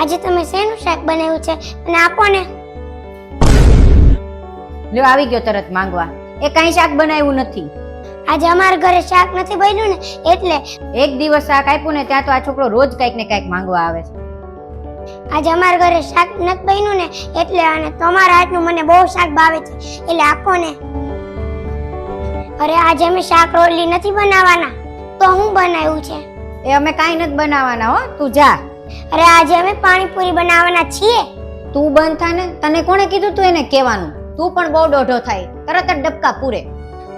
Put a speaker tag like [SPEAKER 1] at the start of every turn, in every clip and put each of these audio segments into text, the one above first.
[SPEAKER 1] આજે તમે શેનું શાક બનાવ્યું છે અને આપો ને.
[SPEAKER 2] લ્યો આવી ગયો તરત માંગવા. એ કાંઈ શાક બનાવ્યું નથી.
[SPEAKER 1] આજે અમારા ઘરે શાક નથી બન્યું ને એટલે.
[SPEAKER 2] એક દિવસ શાક આપ્યું ને ત્યાં તો આ છોકરો રોજ કંઈક ને કંઈક માંગવા આવે છે.
[SPEAKER 1] આજે અમારા ઘરે શાક નથી બન્યું ને એટલે, અને તમારા હાથનું મને બહુ શાક ભાવે છે એટલે આપો ને. અરે આજે અમે શાક રોટલી નથી બનાવવાના, તો હું બનાવ્યું છે.
[SPEAKER 2] એ અમે કાંઈ નથી બનાવવાના હો, તું જા.
[SPEAKER 1] અરે આજે અમે પાણીપુરી બનાવવાના છીએ.
[SPEAKER 2] તું બંધ થા ને. તને કોણે કીધું તું એને કહેવાનું? તું પણ બહુ દોઢો થાય, તરત જ ડબકા પૂરે.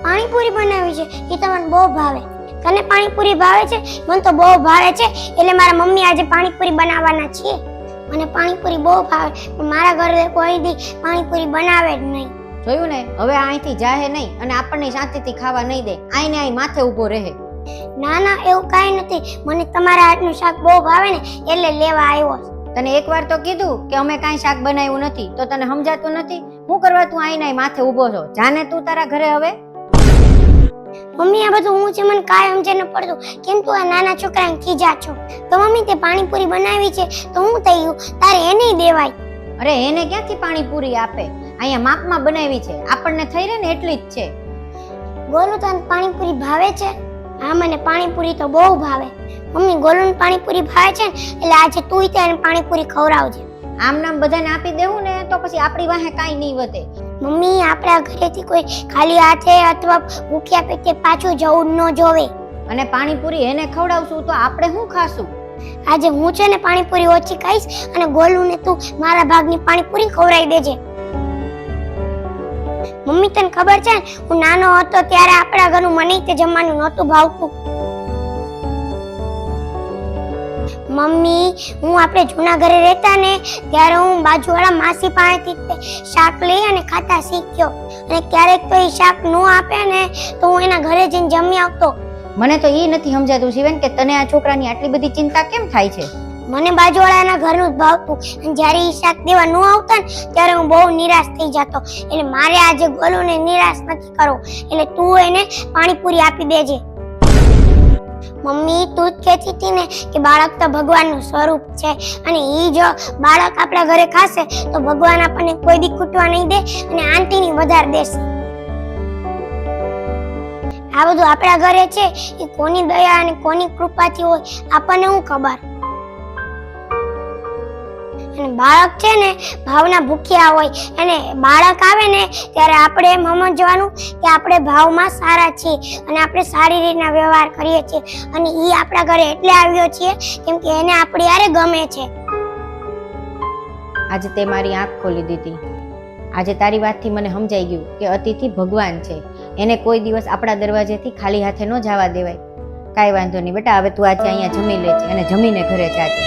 [SPEAKER 1] પાણીપુરી બનાવી છે એ તમને બહુ ભાવે. તને પાણીપુરી ભાવે છે? મને તો બહુ ભાવે છે એટલે મારા મમ્મી આજે પાણીપુરી બનાવવાના છીએ. મને પાણીપુરી બહુ ભાવે પણ મારા ઘરે કોઈ દી પાણીપુરી બનાવે જ નહીં.
[SPEAKER 2] જોયું ને, હવે અહીંથી જાહે નહીં અને આપણને શાંતિથી ખાવા નહીં દે. આઈને આઈ માથે ઊભો રહે.
[SPEAKER 1] ના ના, એવું કાંઈ નથી. મને તમારા હાથનું શાક બહુ ભાવે ને એટલે લેવા આવ્યો.
[SPEAKER 2] તને એકવાર તો કીધું કે અમે કાંઈ શાક બનાવ્યું નથી, તો તને સમજાતું નથી? શું કરવા તું આઈને આઈ માથે ઊભો છો? જાને તું તારા ઘરે હવે.
[SPEAKER 1] મમ્મી આ બધું હું છે મને કાંઈ સમજે ન પડતું. કેમ તું આ નાના છોકરાને ખીજા છો? તો મમ્મી તે પાણીપુરી બનાવી છે તો હું થઈ ગયું, તારે એને દેવાય.
[SPEAKER 2] અરે એને ક્યાંથી પાણીપુરી આપે? અહીંયા માપમાં બનાવી છે, આપણને થઈ રહે ને એટલી જ છે.
[SPEAKER 1] ગોલું તને પાણીપુરી ભાવે છે? હા મને પાણીપુરી તો બહુ ભાવે. મમ્મી ગોલુને પાણીપુરી ભાવે છે ને એટલે આજે તુંય તેને પાણીપુરી ખવડાવજે.
[SPEAKER 2] આમ નામ બધાને આપી દેવું ને તો પછી આપણી વાહે કાંઈ નહીં વધે.
[SPEAKER 1] મમ્મી આપણા ઘરેથી કોઈ ખાલી હાથે અથવા ભૂખ્યા પેટે પાછું જવું ન જોવે.
[SPEAKER 2] અને પાણીપુરી એને ખવડાવશું તો આપણે શું ખાશું?
[SPEAKER 1] આજે હું છે ને પાણીપુરી ઓછી ખાઈશ અને ગોલુને તું મારા ભાગની પાણીપુરી ખવડાવી દેજે. મમ્મી તને ખબર છે હું નાનો હતો ત્યારે આપણા ઘરનું મને તે જમવાનું નહોતું ભાવતું. મમ્મી હું આપણે જૂના ઘરે રહેતા ને ત્યારે હું બાજુવાળા માસી પાસેથી શાક લઈ અને ખાતા શીખ્યો. અને ક્યારેક તો એ શાક ન આપે ને તો હું એના ઘરે જઈને જમી આવતો.
[SPEAKER 2] મને તો એ નથી સમજાતું શિવેન કે તને આ છોકરાની આટલી બધી ચિંતા કેમ થાય છે?
[SPEAKER 1] મને બાજુવાળાના ઘરનું જ ભાવતું અને જ્યારે એ શાક દેવા ન આવતા ને ત્યારે હું બહુ નિરાશ થઈ જતો. એટલે મારે આજે ગોલુને નિરાશ નથી કરવો એટલે તું એને પાણીપુરી આપી દેજે. મમ્મી તું જ કહેતી હતી ને કે બાળક તો ભગવાનનું સ્વરૂપ છે અને એ જો બાળક આપણા ઘરે ખાશે તો ભગવાન આપણને કોઈ દી ખૂટવા નહીં દે અને આંટીની વધારે દેશે. આ બધું આપણા ઘરે છે એ કોની દયા અને કોની કૃપાથી હોય આપણને શું ખબર. અને બાળક છે ને ભાવના ભૂખ્યા હોય અને બાળક આવે ને ત્યારે આપણે એમ સમજવાનું કે આપણે ભાવમાં સારા છીએ અને આપણે સારી રીતના વ્યવહાર કરીએ છીએ અને એ આપણા ઘરે એટલે આવ્યો છીએ કેમ કે એને આપણી હારે ગમે છે.
[SPEAKER 2] આજે તે મારી આંખ ખોલી દીધી. આજે તારી વાતથી મને સમજાઈ ગયું કે અતિથિ ભગવાન છે. એને કોઈ દિવસ આપણા દરવાજેથી ખાલી હાથે ન જવા દેવાય. કાંઈ વાંધો નહીં બેટા, હવે તું આજે અહીંયા જમી લેજે અને જમીને ઘરે જાજે.